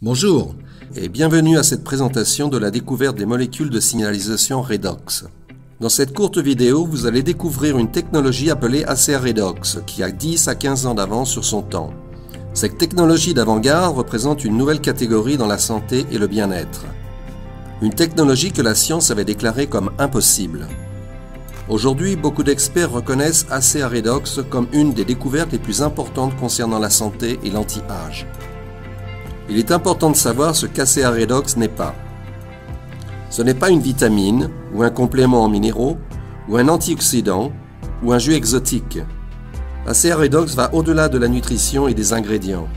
Bonjour et bienvenue à cette présentation de la découverte des molécules de signalisation redox. Dans cette courte vidéo, vous allez découvrir une technologie appelée ACA Redox qui a 10 à 15 ans d'avance sur son temps. Cette technologie d'avant-garde représente une nouvelle catégorie dans la santé et le bien-être. Une technologie que la science avait déclarée comme impossible. Aujourd'hui, beaucoup d'experts reconnaissent ACA Redox comme une des découvertes les plus importantes concernant la santé et l'anti-âge. Il est important de savoir ce qu'ACA Redox n'est pas. Ce n'est pas une vitamine, ou un complément en minéraux, ou un antioxydant, ou un jus exotique. ACA Redox va au-delà de la nutrition et des ingrédients.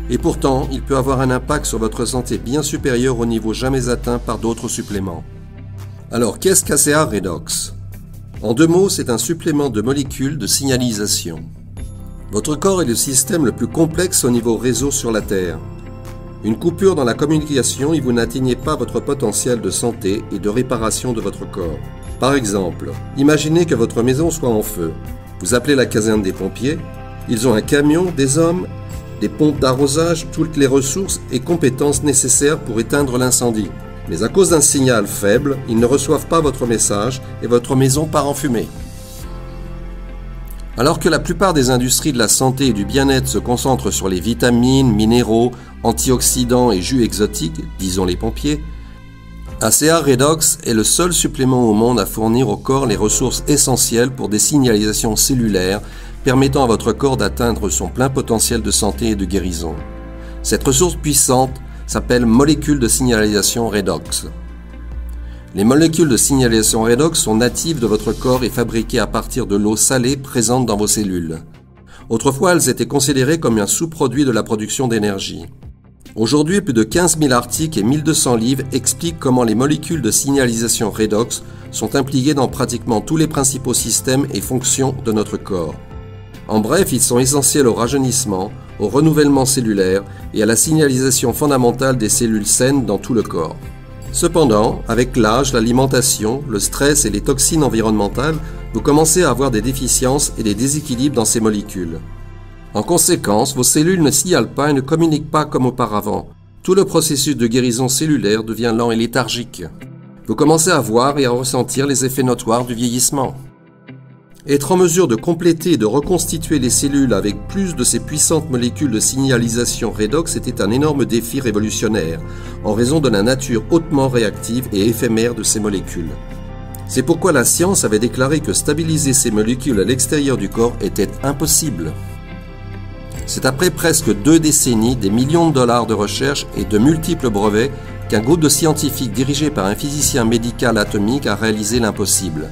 Et pourtant, il peut avoir un impact sur votre santé bien supérieur au niveau jamais atteint par d'autres suppléments. Alors, qu'est-ce qu'ACA Redox ? En deux mots, c'est un supplément de molécules de signalisation. Votre corps est le système le plus complexe au niveau réseau sur la Terre. Une coupure dans la communication et vous n'atteignez pas votre potentiel de santé et de réparation de votre corps. Par exemple, imaginez que votre maison soit en feu. Vous appelez la caserne des pompiers. Ils ont un camion, des hommes, des pompes d'arrosage, toutes les ressources et compétences nécessaires pour éteindre l'incendie. Mais à cause d'un signal faible, ils ne reçoivent pas votre message et votre maison part en fumée. Alors que la plupart des industries de la santé et du bien-être se concentrent sur les vitamines, minéraux, antioxydants et jus exotiques, disons les pompiers, ACA Redox est le seul supplément au monde à fournir au corps les ressources essentielles pour des signalisations cellulaires permettant à votre corps d'atteindre son plein potentiel de santé et de guérison. Cette ressource puissante s'appelle molécules de signalisation redox. Les molécules de signalisation redox sont natives de votre corps et fabriquées à partir de l'eau salée présente dans vos cellules. Autrefois, elles étaient considérées comme un sous-produit de la production d'énergie. Aujourd'hui, plus de 15 000 articles et 1200 livres expliquent comment les molécules de signalisation redox sont impliquées dans pratiquement tous les principaux systèmes et fonctions de notre corps. En bref, ils sont essentiels au rajeunissement, au renouvellement cellulaire et à la signalisation fondamentale des cellules saines dans tout le corps. Cependant, avec l'âge, l'alimentation, le stress et les toxines environnementales, vous commencez à avoir des déficiences et des déséquilibres dans ces molécules. En conséquence, vos cellules ne signalent pas et ne communiquent pas comme auparavant. Tout le processus de guérison cellulaire devient lent et léthargique. Vous commencez à voir et à ressentir les effets notoires du vieillissement. Être en mesure de compléter et de reconstituer les cellules avec plus de ces puissantes molécules de signalisation redox était un énorme défi révolutionnaire, en raison de la nature hautement réactive et éphémère de ces molécules. C'est pourquoi la science avait déclaré que stabiliser ces molécules à l'extérieur du corps était impossible. C'est après presque 2 décennies, des millions de dollars de recherche et de multiples brevets qu'un groupe de scientifiques dirigé par un physicien médical atomique a réalisé l'impossible.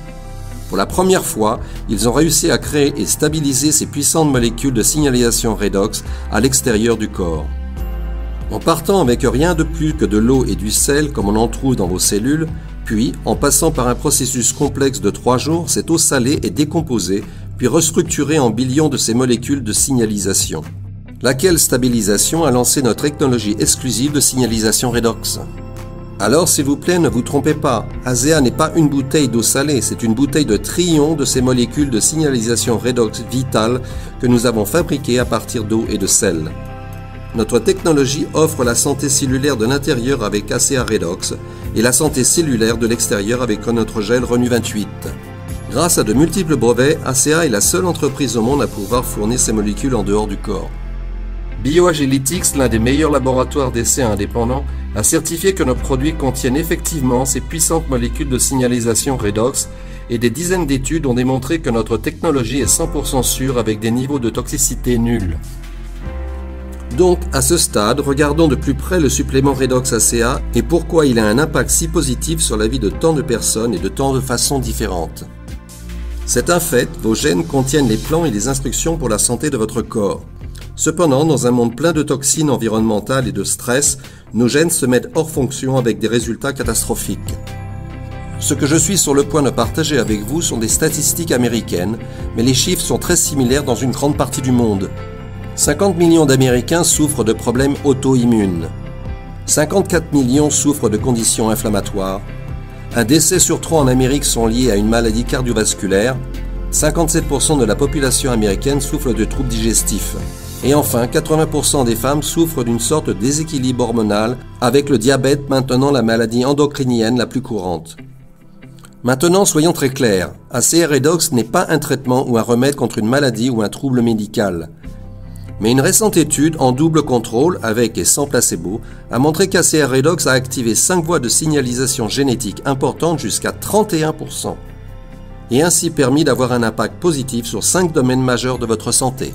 Pour la première fois, ils ont réussi à créer et stabiliser ces puissantes molécules de signalisation redox à l'extérieur du corps. En partant avec rien de plus que de l'eau et du sel comme on en trouve dans vos cellules, puis en passant par un processus complexe de 3 jours, cette eau salée est décomposée, puis restructurée en billions de ces molécules de signalisation. Laquelle stabilisation a lancé notre technologie exclusive de signalisation redox. Alors, s'il vous plaît, ne vous trompez pas, ACA n'est pas une bouteille d'eau salée, c'est une bouteille de trillions de ces molécules de signalisation redox vitales que nous avons fabriquées à partir d'eau et de sel. Notre technologie offre la santé cellulaire de l'intérieur avec ACA Redox et la santé cellulaire de l'extérieur avec notre gel Renu 28. Grâce à de multiples brevets, ACA est la seule entreprise au monde à pouvoir fournir ces molécules en dehors du corps. BioAgilytix, l'un des meilleurs laboratoires d'essais indépendants, a certifié que nos produits contiennent effectivement ces puissantes molécules de signalisation redox et des dizaines d'études ont démontré que notre technologie est 100% sûre avec des niveaux de toxicité nuls. Donc, à ce stade, regardons de plus près le supplément Redox ACA et pourquoi il a un impact si positif sur la vie de tant de personnes et de tant de façons différentes. C'est un fait, vos gènes contiennent les plans et les instructions pour la santé de votre corps. Cependant, dans un monde plein de toxines environnementales et de stress, nos gènes se mettent hors fonction avec des résultats catastrophiques. Ce que je suis sur le point de partager avec vous sont des statistiques américaines, mais les chiffres sont très similaires dans une grande partie du monde. 50 millions d'Américains souffrent de problèmes auto-immunes. 54 millions souffrent de conditions inflammatoires. Un décès sur 3 en Amérique sont liés à une maladie cardiovasculaire. 57% de la population américaine souffre de troubles digestifs. Et enfin, 80% des femmes souffrent d'une sorte de déséquilibre hormonal, avec le diabète maintenant la maladie endocrinienne la plus courante. Maintenant, soyons très clairs, ACA Redox n'est pas un traitement ou un remède contre une maladie ou un trouble médical. Mais une récente étude en double contrôle, avec et sans placebo, a montré qu'ACA Redox a activé 5 voies de signalisation génétique importantes jusqu'à 31%, et ainsi permis d'avoir un impact positif sur 5 domaines majeurs de votre santé.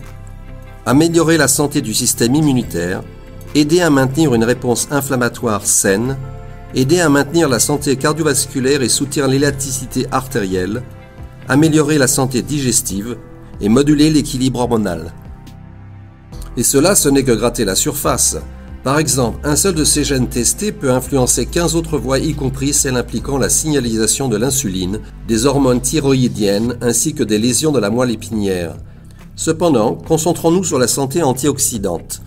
Améliorer la santé du système immunitaire, aider à maintenir une réponse inflammatoire saine, aider à maintenir la santé cardiovasculaire et soutenir l'élasticité artérielle, améliorer la santé digestive et moduler l'équilibre hormonal. Et cela, ce n'est que gratter la surface. Par exemple, un seul de ces gènes testés peut influencer 15 autres voies, y compris celles impliquant la signalisation de l'insuline, des hormones thyroïdiennes ainsi que des lésions de la moelle épinière. Cependant, concentrons-nous sur la santé antioxydante.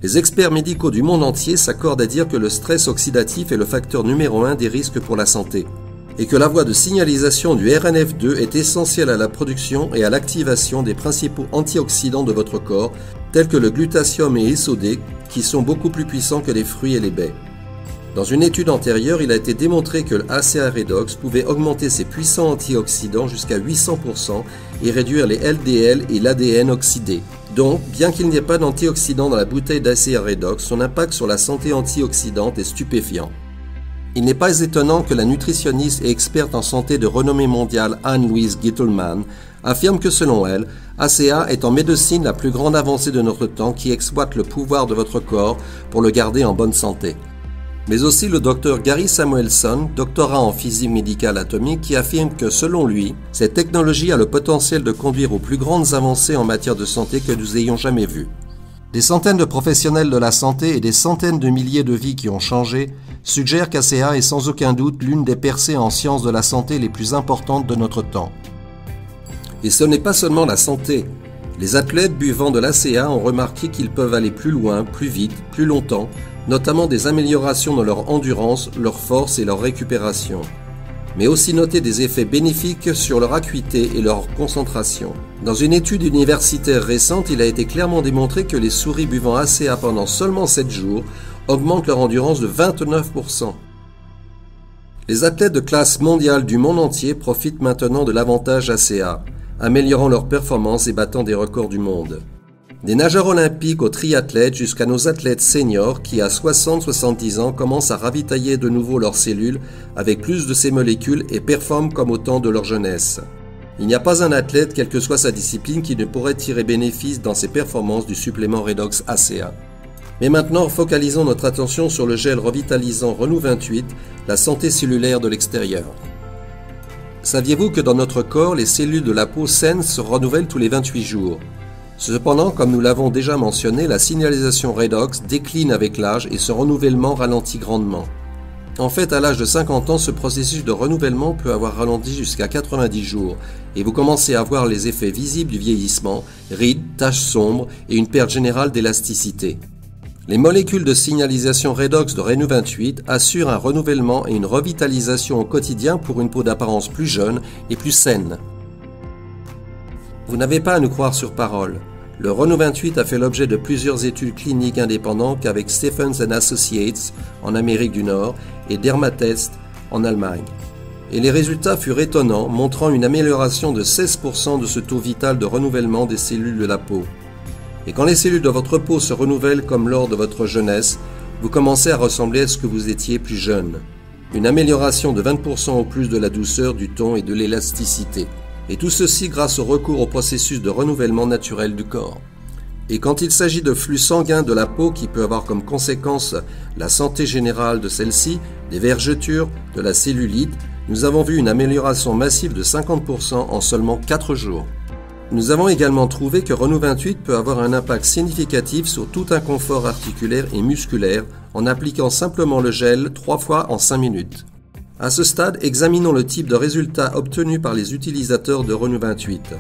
Les experts médicaux du monde entier s'accordent à dire que le stress oxydatif est le facteur numéro 1 des risques pour la santé, et que la voie de signalisation du RNF2 est essentielle à la production et à l'activation des principaux antioxydants de votre corps, tels que le glutatium et SOD, qui sont beaucoup plus puissants que les fruits et les baies. Dans une étude antérieure, il a été démontré que l'ACA Redox pouvait augmenter ses puissants antioxydants jusqu'à 800% et réduire les LDL et l'ADN oxydés. Donc, bien qu'il n'y ait pas d'antioxydants dans la bouteille d'ACA Redox, son impact sur la santé antioxydante est stupéfiant. Il n'est pas étonnant que la nutritionniste et experte en santé de renommée mondiale Anne-Louise Gittelman affirme que selon elle, ACA est en médecine la plus grande avancée de notre temps qui exploite le pouvoir de votre corps pour le garder en bonne santé. Mais aussi le Dr Gary Samuelson, doctorat en physique médicale atomique, qui affirme que selon lui, cette technologie a le potentiel de conduire aux plus grandes avancées en matière de santé que nous ayons jamais vues. Des centaines de professionnels de la santé et des centaines de milliers de vies qui ont changé suggèrent qu'ACA est sans aucun doute l'une des percées en sciences de la santé les plus importantes de notre temps. Et ce n'est pas seulement la santé. Les athlètes buvant de l'ACA ont remarqué qu'ils peuvent aller plus loin, plus vite, plus longtemps, notamment des améliorations dans leur endurance, leur force et leur récupération, mais aussi noter des effets bénéfiques sur leur acuité et leur concentration. Dans une étude universitaire récente, il a été clairement démontré que les souris buvant ACA pendant seulement 7 jours augmentent leur endurance de 29%. Les athlètes de classe mondiale du monde entier profitent maintenant de l'avantage ACA, améliorant leur performance et battant des records du monde. Des nageurs olympiques aux triathlètes jusqu'à nos athlètes seniors qui à 60-70 ans commencent à ravitailler de nouveau leurs cellules avec plus de ces molécules et performent comme au temps de leur jeunesse. Il n'y a pas un athlète, quelle que soit sa discipline, qui ne pourrait tirer bénéfice dans ses performances du supplément Redox ACA. Mais maintenant, focalisons notre attention sur le gel revitalisant Renew 28, la santé cellulaire de l'extérieur. Saviez-vous que dans notre corps, les cellules de la peau saine se renouvellent tous les 28 jours? Cependant, comme nous l'avons déjà mentionné, la signalisation Redox décline avec l'âge et ce renouvellement ralentit grandement. En fait, à l'âge de 50 ans, ce processus de renouvellement peut avoir ralenti jusqu'à 90 jours et vous commencez à voir les effets visibles du vieillissement, rides, taches sombres et une perte générale d'élasticité. Les molécules de signalisation Redox de Renew 28 assurent un renouvellement et une revitalisation au quotidien pour une peau d'apparence plus jeune et plus saine. Vous n'avez pas à nous croire sur parole. Le Renew 28 a fait l'objet de plusieurs études cliniques indépendantes avec Stephens & Associates en Amérique du Nord et Dermatest en Allemagne. Et les résultats furent étonnants, montrant une amélioration de 16% de ce taux vital de renouvellement des cellules de la peau. Et quand les cellules de votre peau se renouvellent comme lors de votre jeunesse, vous commencez à ressembler à ce que vous étiez plus jeune. Une amélioration de 20% au plus de la douceur, du ton et de l'élasticité. Et tout ceci grâce au recours au processus de renouvellement naturel du corps. Et quand il s'agit de flux sanguin de la peau qui peut avoir comme conséquence la santé générale de celle-ci, des vergetures, de la cellulite, nous avons vu une amélioration massive de 50% en seulement 4 jours. Nous avons également trouvé que Renew 28 peut avoir un impact significatif sur tout inconfort articulaire et musculaire en appliquant simplement le gel 3 fois en 5 minutes. À ce stade, examinons le type de résultats obtenus par les utilisateurs de Renew 28.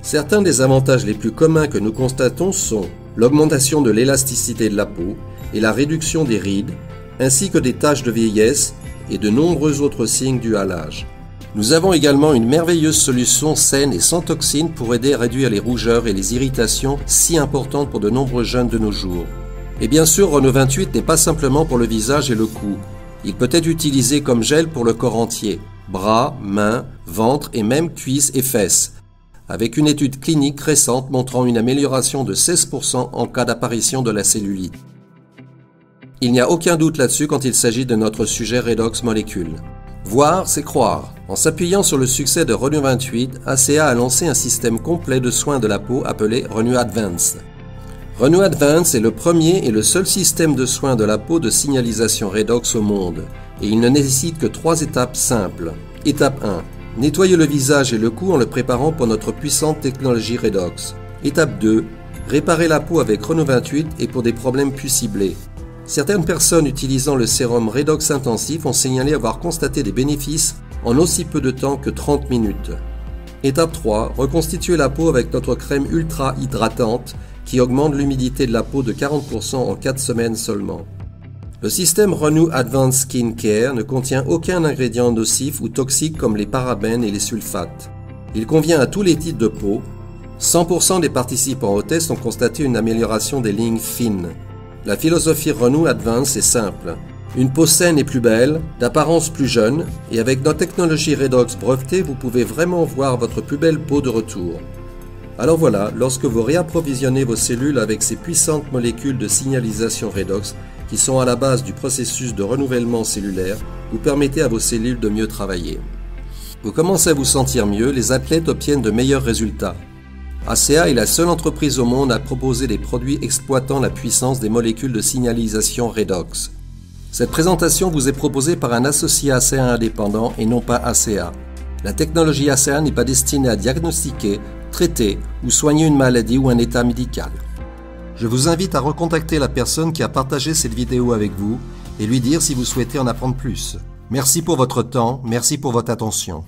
Certains des avantages les plus communs que nous constatons sont l'augmentation de l'élasticité de la peau et la réduction des rides, ainsi que des taches de vieillesse et de nombreux autres signes dus à l'âge. Nous avons également une merveilleuse solution saine et sans toxines pour aider à réduire les rougeurs et les irritations si importantes pour de nombreux jeunes de nos jours. Et bien sûr, Renault 28 n'est pas simplement pour le visage et le cou. Il peut être utilisé comme gel pour le corps entier, bras, mains, ventre et même cuisses et fesses, avec une étude clinique récente montrant une amélioration de 16% en cas d'apparition de la cellulite. Il n'y a aucun doute là-dessus quand il s'agit de notre sujet Redox Molécule. Voir, c'est croire. En s'appuyant sur le succès de Renew 28, ACA a lancé un système complet de soins de la peau appelé Renew Advance. Renew Advance est le premier et le seul système de soins de la peau de signalisation Redox au monde, et il ne nécessite que 3 étapes simples. Étape 1. Nettoyer le visage et le cou en le préparant pour notre puissante technologie Redox. Étape 2. Réparer la peau avec Renew 28 et pour des problèmes plus ciblés. Certaines personnes utilisant le sérum Redox intensif ont signalé avoir constaté des bénéfices en aussi peu de temps que 30 minutes. Étape 3. Reconstituer la peau avec notre crème ultra hydratante qui augmente l'humidité de la peau de 40% en 4 semaines seulement. Le système Renew Advanced Skin Care ne contient aucun ingrédient nocif ou toxique comme les parabènes et les sulfates. Il convient à tous les types de peau. 100% des participants au test ont constaté une amélioration des lignes fines. La philosophie Renew Advance est simple. Une peau saine et plus belle, d'apparence plus jeune, et avec notre technologie Redox brevetée, vous pouvez vraiment voir votre plus belle peau de retour. Alors voilà, lorsque vous réapprovisionnez vos cellules avec ces puissantes molécules de signalisation Redox, qui sont à la base du processus de renouvellement cellulaire, vous permettez à vos cellules de mieux travailler. Vous commencez à vous sentir mieux, les athlètes obtiennent de meilleurs résultats. ACA est la seule entreprise au monde à proposer des produits exploitant la puissance des molécules de signalisation Redox. Cette présentation vous est proposée par un associé ACA indépendant et non pas ACA. La technologie ACA n'est pas destinée à diagnostiquer, traiter ou soigner une maladie ou un état médical. Je vous invite à recontacter la personne qui a partagé cette vidéo avec vous et lui dire si vous souhaitez en apprendre plus. Merci pour votre temps, merci pour votre attention.